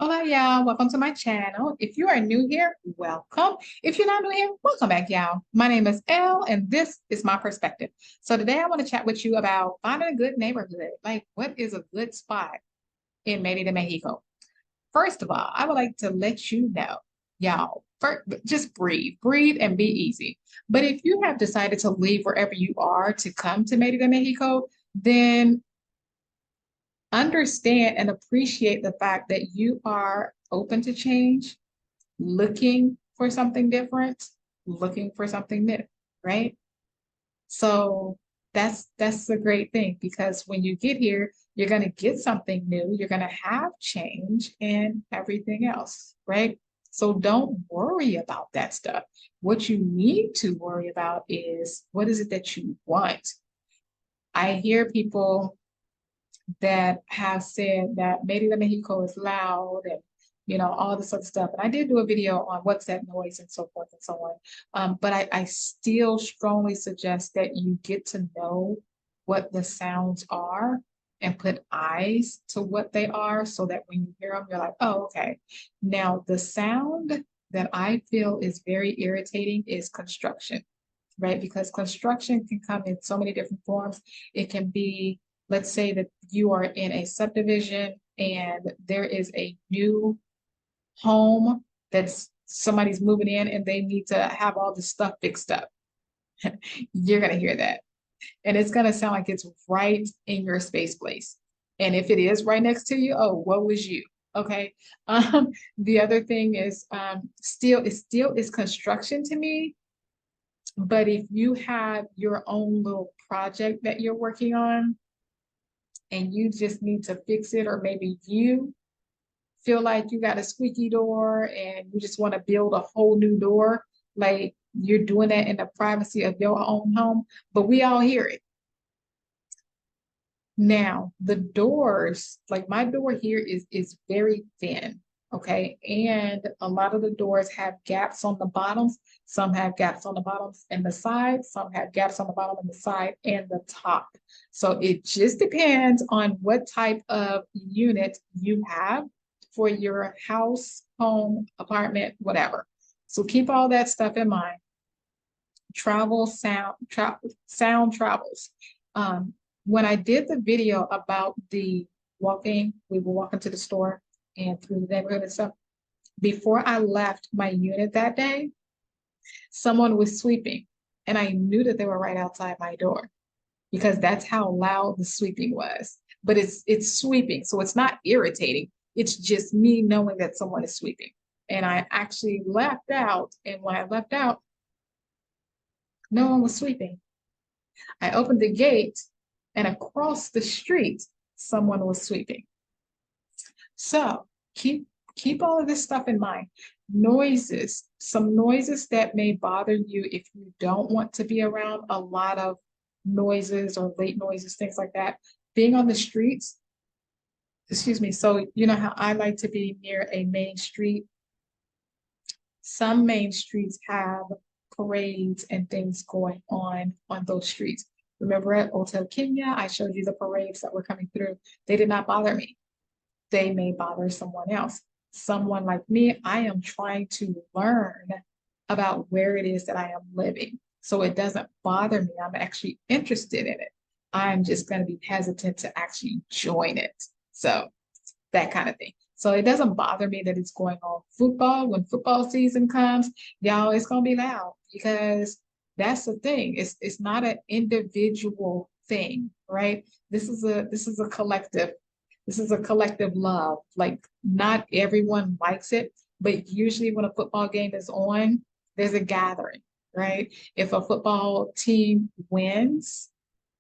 Hola, y'all. Welcome to my channel. If you are new here, welcome. If you're not new here, welcome back, y'all. My name is Elle, and this is my perspective. So today I want to chat with you about finding a good neighborhood. Like, what is a good spot in Merida, Mexico? First of all, I would like to let you know, y'all, first, just breathe and be easy. But if you have decided to leave wherever you are to come to Merida, Mexico, then understand and appreciate the fact that you are open to change, looking for something different, looking for something new, right? So that's a great thing because when you get here, you're going to get something new, you're going to have change and everything else, right? So don't worry about that stuff. What you need to worry about is what is it that you want? I hear people that have said that Merida Mexico is loud and all this other stuff. And I did do a video on what's that noise and so forth and so on. But I still strongly suggest that you get to know what the sounds are and put eyes to what they are so that when you hear them, you're like, oh, okay. Now, the sound that I feel is very irritating is construction, right? Because construction can come in so many different forms. It can be, let's say that you are in a subdivision and there is a new home that's somebody's moving in and they need to have all this stuff fixed up. You're going to hear that. And it's going to sound like it's right in your space place. And if it is right next to you, oh, what was you? Okay. The other thing is still is construction to me. But if you have your own little project that you're working on and you just need to fix it, or maybe you feel like you got a squeaky door and you just want to build a whole new door, like you're doing that in the privacy of your own home, but we all hear it. Now, the doors, like my door here is very thin, okay? And a lot of the doors have gaps on the bottoms. Some have gaps on the bottoms and the side. Some have gaps on the bottom and the side and the top. So it just depends on what type of unit you have for your house, home, apartment, whatever. So keep all that stuff in mind. Sound travels. Um, when I did the video about the walking, we were walking to the store and through the neighborhood and stuff. Before I left my unit that day, someone was sweeping, and I knew that they were right outside my door because that's how loud the sweeping was. But it's sweeping, so it's not irritating. It's just me knowing that someone is sweeping. And I actually left out, and when I left out, no one was sweeping. I opened the gate, and across the street, someone was sweeping. So keep all of this stuff in mind. Noises, some noises that may bother you if you don't want to be around a lot of noises or late noises, things like that. Being on the streets, excuse me. So you know how I like to be near a main street. Some main streets have parades and things going on those streets. Remember at Hotel Kenya, I showed you the parades that were coming through. They did not bother me. They may bother someone else. Someone like me, I am trying to learn about where it is that I am living. So it doesn't bother me. I'm actually interested in it. I'm just going to be hesitant to actually join it. So that kind of thing. So it doesn't bother me that it's going on football. When football season comes, y'all, it's going to be loud because that's the thing. It's not an individual thing, right? This is a collective. This is a collective love. Like not everyone likes it, but usually when a football game is on, there's a gathering, right? If a football team wins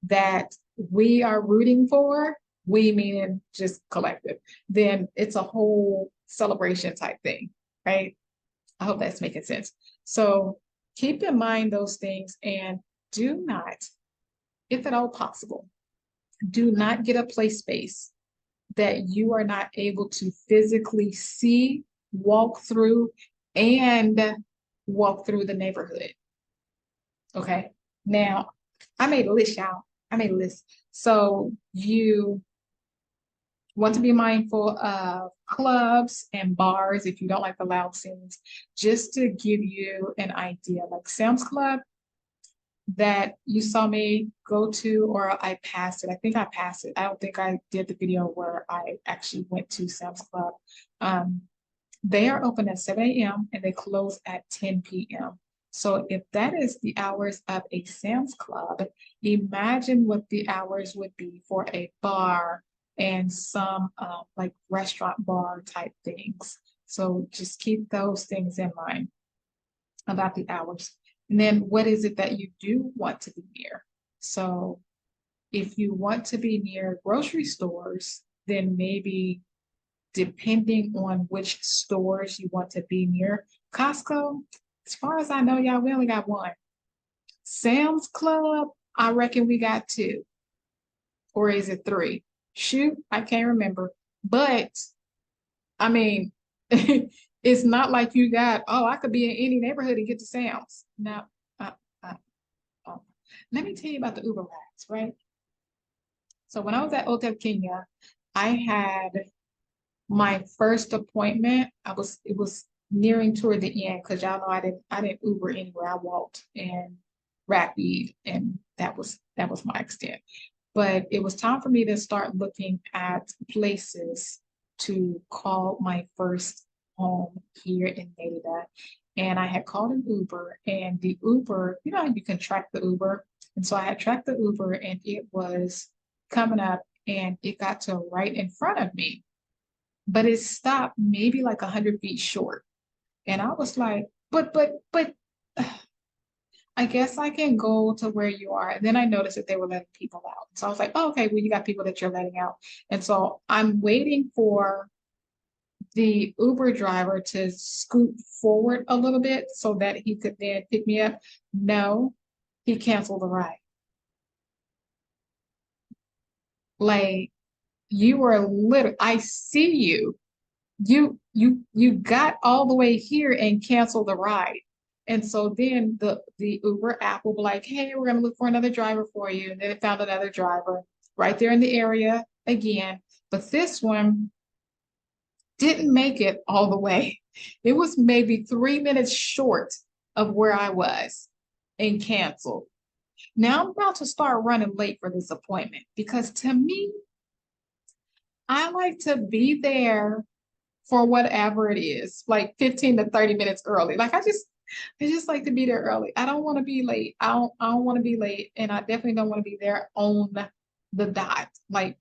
that we are rooting for, we meaning just collective, then it's a whole celebration type thing, right? I hope that's making sense. So keep in mind those things and do not, if at all possible, do not get a play space that you are not able to physically see, walk through, and walk through the neighborhood. Okay. Now, I made a list, y'all. I made a list. So you Want to be mindful of clubs and bars if you don't like the loud scenes, just to give you an idea. Like Sam's Club that you saw me go to, or I passed it. I think I passed it. I don't think I did the video where I actually went to Sam's Club. Um, they are open at 7 a.m. and they close at 10 p.m. So if that is the hours of a Sam's Club, imagine what the hours would be for a bar and some like restaurant bar type things. So just keep those things in mind about the hours. And then what is it that you do want to be near? So if you want to be near grocery stores, then maybe depending on which stores you want to be near. Costco, as far as I know, y'all, we only got one. Sam's Club, I reckon we got two. Or is it three? Shoot, I can't remember. But I mean, it's not like you got, oh, I could be in any neighborhood and get to Sam's. Now, uh, uh, let me tell you about the Uber rides, right? So when I was at Hotel Kenya, I had my first appointment. It was nearing toward the end because y'all know I didn't Uber anywhere. I walked and Rapid, and that was my extent. But it was time for me to start looking at places to call my first home here in Merida. And I had called an Uber, and the Uber, you can track the Uber. And so I had tracked the Uber, and it was coming up, and it got to right in front of me, but it stopped maybe like 100 feet short. And I was like, but I guess I can go to where you are. And then I noticed that they were letting people out. So I was like, oh, okay, well, you got people that you're letting out. And so I'm waiting for the Uber driver to scoot forward a little bit so that he could then pick me up. No, he canceled the ride. Like, you were literally, I see you. You got all the way here and canceled the ride. And so then the Uber app will be like, hey, we're gonna look for another driver for you. And then it found another driver right there in the area again. But this one didn't make it all the way. It was maybe 3 minutes short of where I was and canceled. Now I'm about to start running late for this appointment because to me, I like to be there for whatever it is, like 15 to 30 minutes early. Like I just like to be there early. I don't want to be late. I don't want to be late. And I definitely don't want to be there on the dot. Like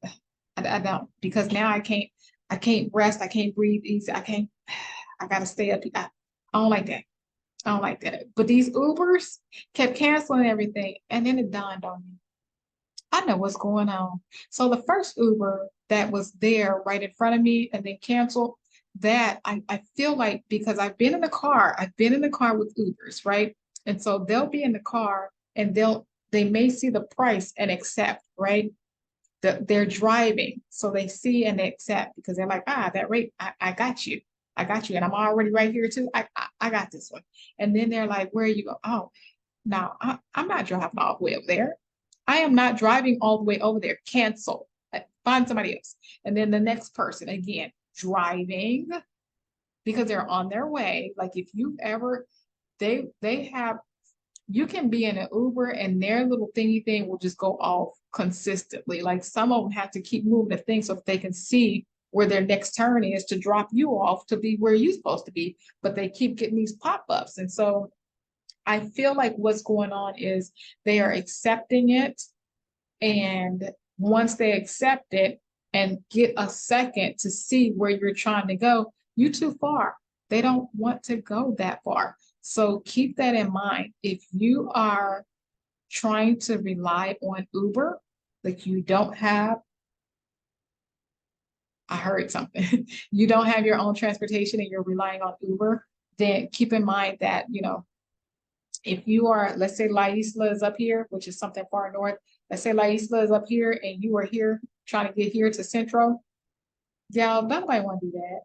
I don't, because now I can't rest. I can't breathe easy. I gotta stay up. I don't like that. I don't like that. But these Ubers kept canceling everything. And then it dawned on me. I know what's going on. So the first Uber that was there right in front of me and then canceled, that I feel like because I've been in the car with Ubers, right? And so they'll be in the car and they may see the price and accept, right? They're driving. So they see and they accept because they're like, that rate, I got you. I got you. And I'm already right here too. I got this one. And then they're like, where are you go? Oh, no, I'm not driving all the way over there. I am not driving all the way over there. Cancel. Find somebody else. And then the next person, again, driving because they're on their way. Like if you've ever, they have, you can be in an Uber and their little thingy thing will just go off consistently. Like some of them have to keep moving the thing so that they can see where their next turn is to drop you off to be where you're supposed to be. But they keep getting these pop-ups. And so I feel like what's going on is they are accepting it. And once they accept it and get a second to see where you're trying to go, you're too far. They don't want to go that far. So keep that in mind. If you are trying to rely on Uber, like you don't have, I heard something, you don't have your own transportation and you're relying on Uber, then keep in mind that, if you are, let's say La Isla is up here, which is something far north, let's say La Isla is up here and you are here trying to get here to Central, y'all, don't nobody want to do that.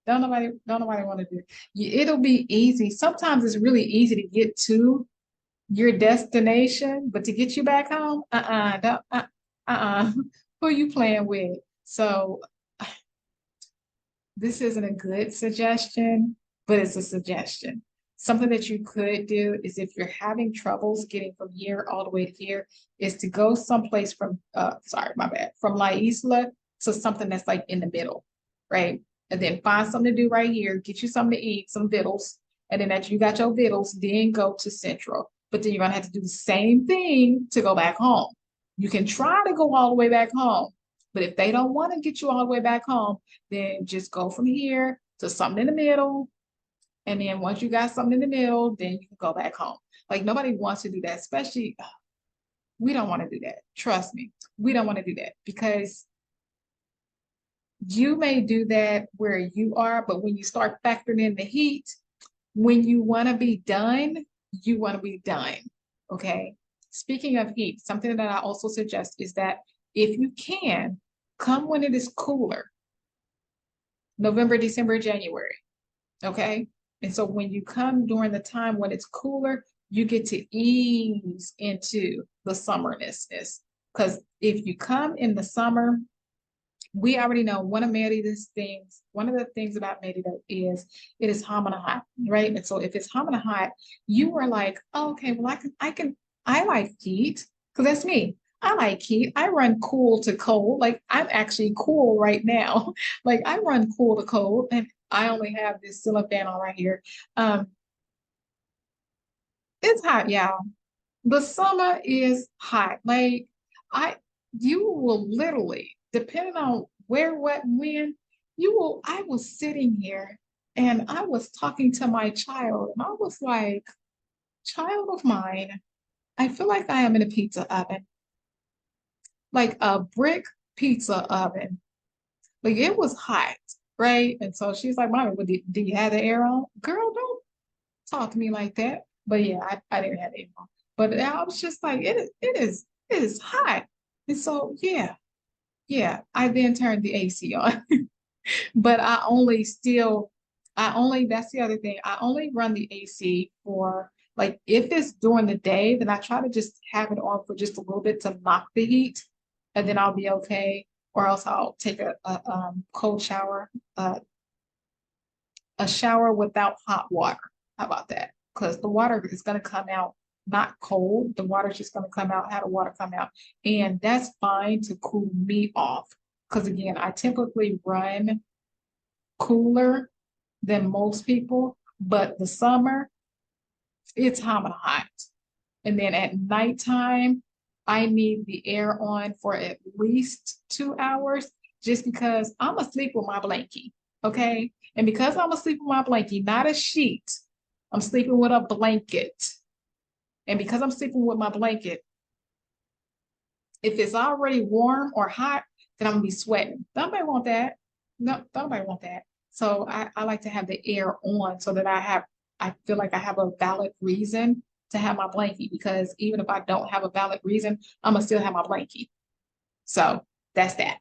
Don't nobody want to do it. It'll be easy. Sometimes it's really easy to get to your destination, but to get you back home, don't, who are you playing with? So this isn't a good suggestion, but it's a suggestion. Something that you could do is if you're having troubles getting from here all the way to here, is to go someplace from, sorry, my bad, from La Isla to something that's like in the middle, right? And then find something to do right here, get you something to eat, some vittles, and then after you got your vittles, then go to Central. But then you're gonna have to do the same thing to go back home. You can try to go all the way back home, but if they don't want to get you all the way back home, then just go from here to something in the middle. And then once you got something in the middle, then you can go back home. Like nobody wants to do that, especially we don't want to do that. Trust me, we don't want to do that because you may do that where you are, but when you start factoring in the heat, when you want to be done, you want to be done. Okay. Speaking of heat, something that I also suggest is that if you can, come when it is cooler, November, December, January. Okay. And so when you come during the time when it's cooler, you get to ease into the summerness. Because if you come in the summer, we already know one of the things about Merida is it is hot and hot, right? And so if it's hot and hot, you are like, oh, okay, well, I like heat because that's me. I like heat. I run cool to cold. Like I'm actually cool right now. Like I run cool to cold, and I only have this ceiling fan on right here. Um, it's hot, y'all. The summer is hot. Like I, you will literally, depending on where, what, and when, I was sitting here and I was talking to my child and I was like, child of mine, I feel like I am in a pizza oven, like a brick pizza oven. Like it was hot, right? And so she's like, Mommy, do you have the air on? Girl, don't talk to me like that. But yeah, I didn't have it on. But I was just like, it is hot. And so yeah. I then turned the AC on. But that's the other thing. I only run the AC for like if it's during the day, then I try to just have it on for just a little bit to knock the heat, and then I'll be okay. Or else I'll take a cold shower, a shower without hot water. How about that? Because the water is going to come out not cold. The water's just going to come out, have the water come out. And that's fine to cool me off. Because again, I typically run cooler than most people, but the summer, it's hot and hot. And then at nighttime, I need the air on for at least 2 hours just because I'm asleep with my blankie. Okay. And because I'm asleep with my blankie, not a sheet, I'm sleeping with a blanket. And because I'm sleeping with my blanket, if it's already warm or hot, then I'm gonna be sweating. Nobody want that. No, nobody want that. So I like to have the air on so that I feel like I have a valid reason to have my blankie because even if I don't have a valid reason, I'm gonna still have my blankie. So that's that.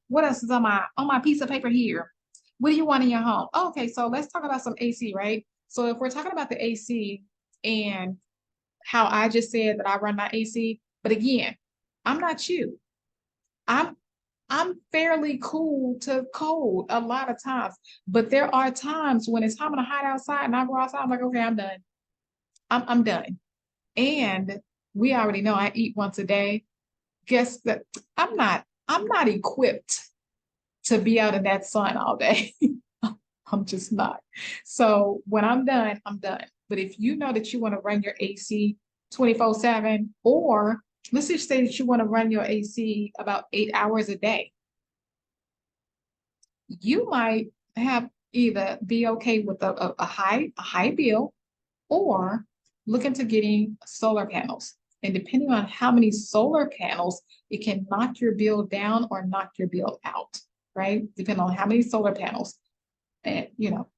What else is on my piece of paper here? What do you want in your home? Oh, okay, so let's talk about some AC, right? So if we're talking about the AC and how I just said that I run my AC, but again, I'm not you. I'm I'm fairly cool to cold a lot of times, but there are times when it's hot and hot outside and I go outside, I'm like, okay, I'm done. I'm done. And we already know I eat once a day. Guess that I'm not equipped to be out in that sun all day. I'm just not. So when I'm done, I'm done. But if you know that you want to run your AC 24/7, or let's just say that you want to run your AC about 8 hours a day, you might have either be okay with a high bill or look into getting solar panels. And depending on how many solar panels, it can knock your bill down or knock your bill out, right? Depending on how many solar panels. And you know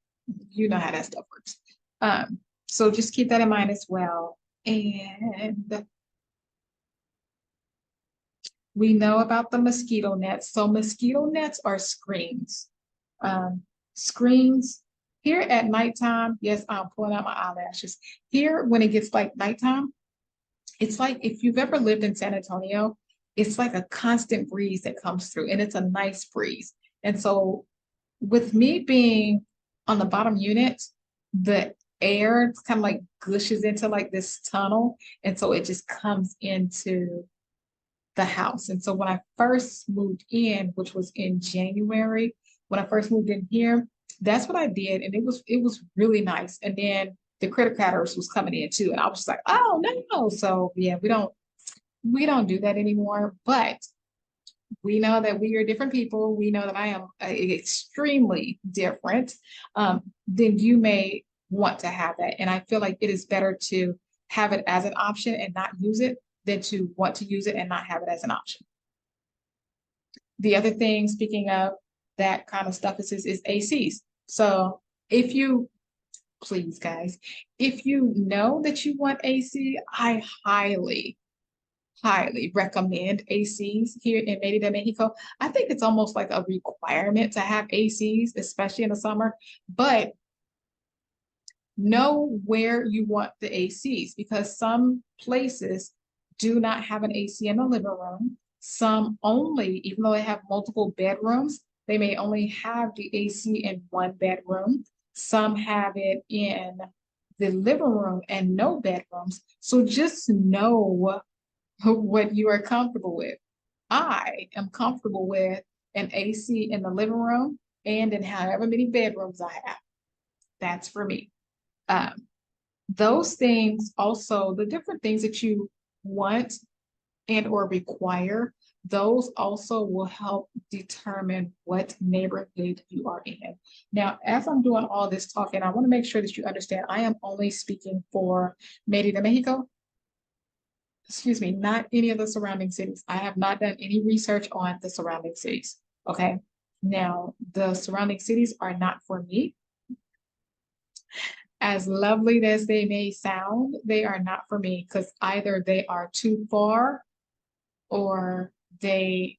how that stuff works. So just keep that in mind as well. And we know about the mosquito nets. So mosquito nets are screens. Screens here at nighttime. Yes, I'm pulling out my eyelashes. Here, when it gets like nighttime, it's like if you've ever lived in San Antonio, it's like a constant breeze that comes through, and it's a nice breeze. And so with me being on the bottom unit, the air kind of like gushes into like this tunnel. And so it just comes into the house. And so when I first moved in, which was in January, when I first moved in here, that's what I did. And it was really nice. And then the critter catters was coming in too. And I was just like, oh no. So yeah, we don't do that anymore. But we know that we are different people. We know that I am extremely different. Then you may want to have that. And I feel like it is better to have it as an option and not use it than to want to use it and not have it as an option. The other thing, speaking of that kind of stuff, is ACs. So if you, please guys, if you know that you want AC, I highly recommend ACs here in Merida, Mexico. I think it's almost like a requirement to have ACs, especially in the summer, but know where you want the ACs because some places do not have an AC in the living room. Some only, even though they have multiple bedrooms, they may only have the AC in one bedroom. Some have it in the living room and no bedrooms. So just know what you are comfortable with. I am comfortable with an AC in the living room and in however many bedrooms I have. That's for me. Um, those things also, the different things that you want and or require, those also will help determine what neighborhood you are in. Now, as I'm doing all this talking, I want to make sure that you understand I am only speaking for Merida, Mexico. Excuse me, not any of the surrounding cities. I have not done any research on the surrounding cities. Okay. Now, the surrounding cities are not for me. As lovely as they may sound, they are not for me because either they are too far or they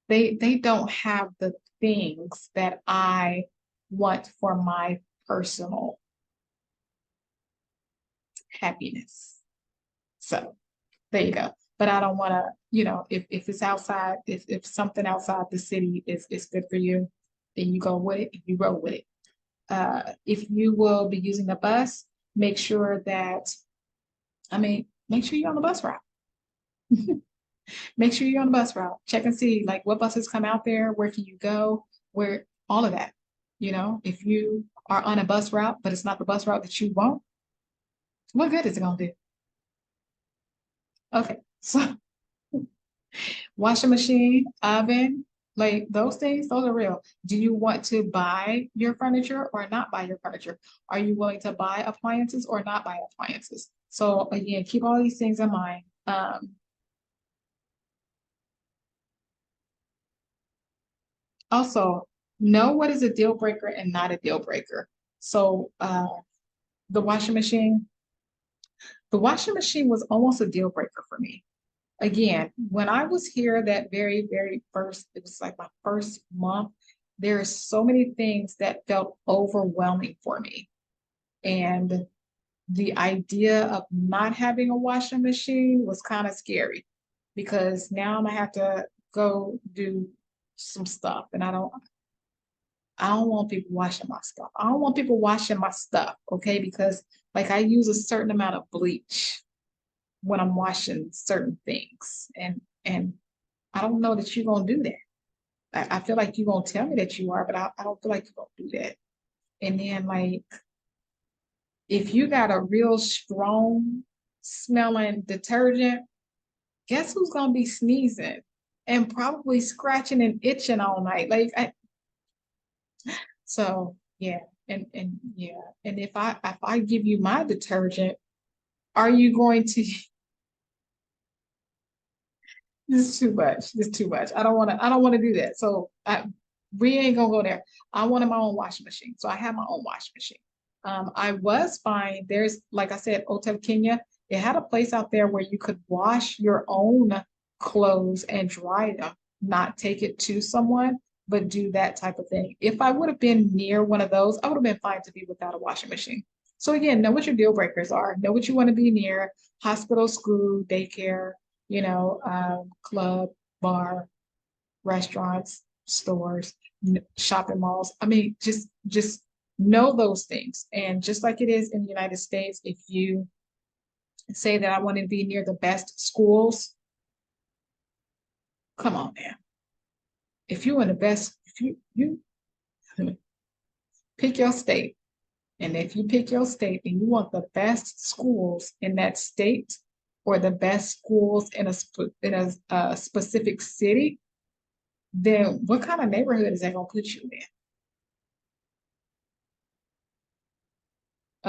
they don't have the things that I want for my personal happiness. So there you go. But I don't want to, if it's outside, if something outside the city is good for you, then you go with it, you roll with it. If you will be using the bus, make sure that, make sure you're on the bus route. Make sure you're on the bus route. Check and see like what buses come out there, where can you go, where all of that. If you are on a bus route, but it's not the bus route that you want, what good is it gonna do? Okay, so washing machine, oven, like those things, those are real. Do you want to buy your furniture or not buy your furniture? Are you willing to buy appliances or not buy appliances? So again, keep all these things in mind. Also, know what is a deal breaker and not a deal breaker. So the washing machine, the washing machine was almost a deal breaker for me. Again, when I was here that very, very first, it was like my first month, there are so many things that felt overwhelming for me. And the idea of not having a washing machine was kind of scary because now I'm gonna have to go do some stuff and I don't want people washing my stuff. I don't want people washing my stuff, okay? Because like I use a certain amount of bleach when I'm washing certain things. And I don't know that you're gonna do that. I feel like you're gonna tell me that you are, but I don't feel like you're gonna do that. And then like if you got a real strong smelling detergent, guess who's gonna be sneezing and probably scratching and itching all night? So yeah, and yeah, and if I give you my detergent, are you going to? This is too much. This is too much. I don't want to do that. So we ain't gonna go there. I wanted my own washing machine, so I have my own washing machine. I was fine. There's like I said, Hotel Kenya. It had a place out there where you could wash your own clothes and dry them, not take it to someone, but do that type of thing. If I would have been near one of those, I would have been fine to be without a washing machine. So again, know what your deal breakers are. Know what you want to be near: hospital, school, daycare, club, bar, restaurants, stores, shopping malls. I mean, just know those things. And just like it is in the United States, if you say that I want to be near the best schools, come on now. If you want the best, if you pick your state, and if you pick your state and you want the best schools in that state or the best schools in a specific city, then what kind of neighborhood is that going to put you in?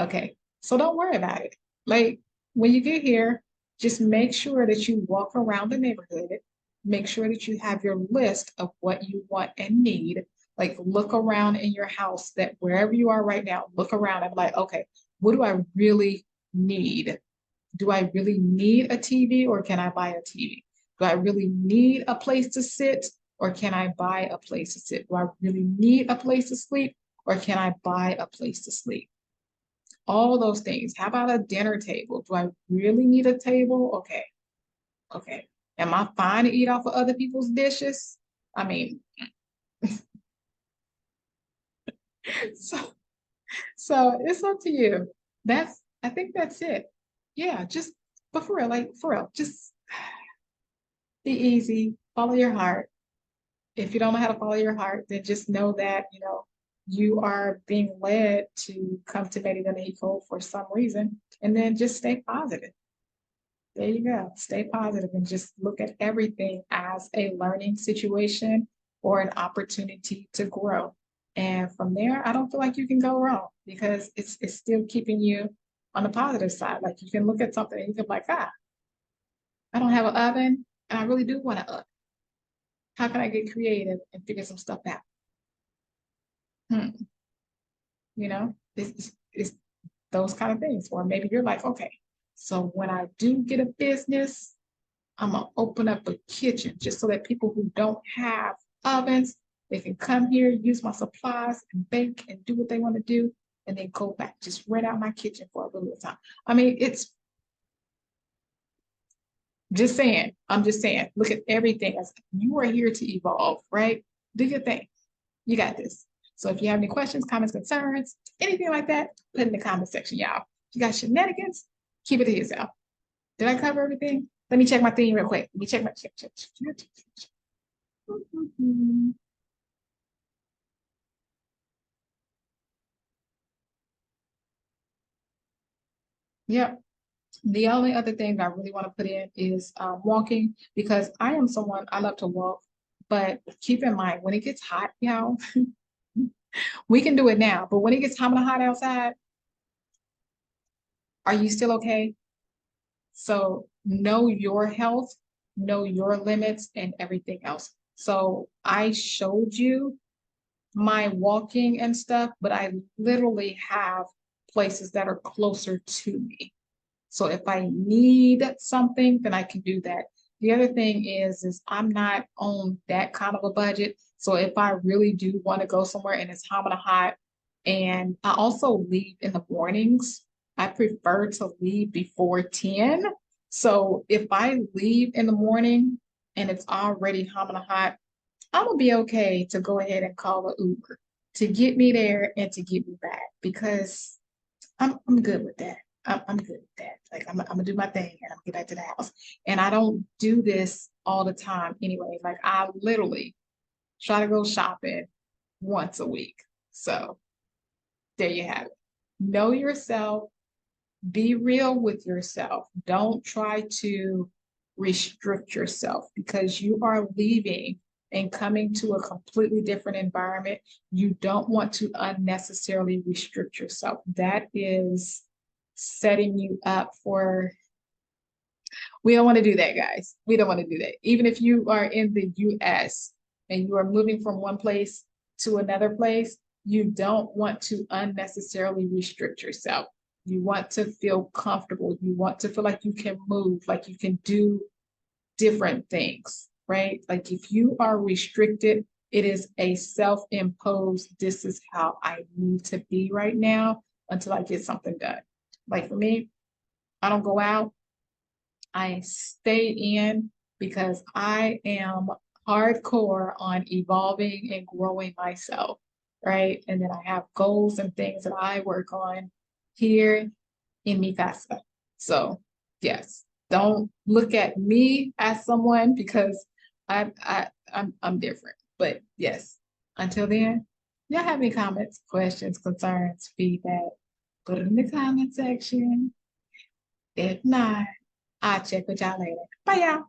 Okay, so don't worry about it. Like when you get here, just make sure that you walk around the neighborhood. Make sure that you have your list of what you want and need. Like look around in your house that wherever you are right now, look around and be like, okay, what do I really need? Do I really need a TV or can I buy a TV? Do I really need a place to sit or can I buy a place to sit? Do I really need a place to sleep or can I buy a place to sleep? All those things. How about a dinner table? Do I really need a table? Okay. Okay. Am I fine to eat off of other people's dishes? I mean, so so it's up to you. I think that's it. Yeah, just but for real, like for real, just be easy, follow your heart. If you don't know how to follow your heart, then just know that, you are being led to come to Merida Mexico for some reason, and then just stay positive. There you go. Stay positive and just look at everything as a learning situation or an opportunity to grow. And from there, I don't feel like you can go wrong because it's still keeping you on the positive side. Like you can look at something and you can be like, I don't have an oven and I really do want an oven. How can I get creative and figure some stuff out? Hmm. It's those kind of things. Or maybe you're like, okay, so when I do get a business, I'm gonna open up a kitchen just so that people who don't have ovens, they can come here, use my supplies and bake and do what they want to do, and then go back, just rent out my kitchen for a little bit of time. I mean, it's just saying, I'm just saying, look at everything as you are here to evolve, right? Do your thing. You got this. So if you have any questions, comments, concerns, anything like that, put it in the comment section, y'all. If you got shenanigans, keep it to yourself. Did I cover everything? Let me check my thing real quick. Let me check my check. Yep. The only other thing that I really want to put in is walking because I am someone I love to walk, but keep in mind when it gets hot, we can do it now, but when it gets hot outside, are you still okay? So know your health, know your limits, and everything else. So I showed you my walking and stuff, but I literally have places that are closer to me. So if I need something, then I can do that. The other thing is I'm not on that kind of a budget. So if I really do want to go somewhere and it's hot, and I also leave in the mornings, I prefer to leave before 10. So if I leave in the morning and it's already hot, I'm gonna be okay to go ahead and call an Uber to get me there and to get me back because I'm good with that. I'm good with that. Like I'm gonna do my thing and I'm gonna get back to the house. And I don't do this all the time anyway. Like I literally try to go shopping once a week. So there you have it. Know yourself, be real with yourself. Don't try to restrict yourself because you are leaving and coming to a completely different environment. You don't want to unnecessarily restrict yourself. That is setting you up for, we don't want to do that, guys. We don't want to do that. Even if you are in the US and you are moving from one place to another place, you don't want to unnecessarily restrict yourself. You want to feel comfortable. You want to feel like you can move, like you can do different things, right? Like if you are restricted, it is a self-imposed, this is how I need to be right now until I get something done. Like for me, I don't go out. I stay in because I am hardcore on evolving and growing myself, right? And then I have goals and things that I work on here in mi casa. So yes, don't look at me as someone because I'm different. But yes, until then, y'all have any comments, questions, concerns, feedback, put it in the comment section. If not, I'll check with y'all later. Bye, y'all.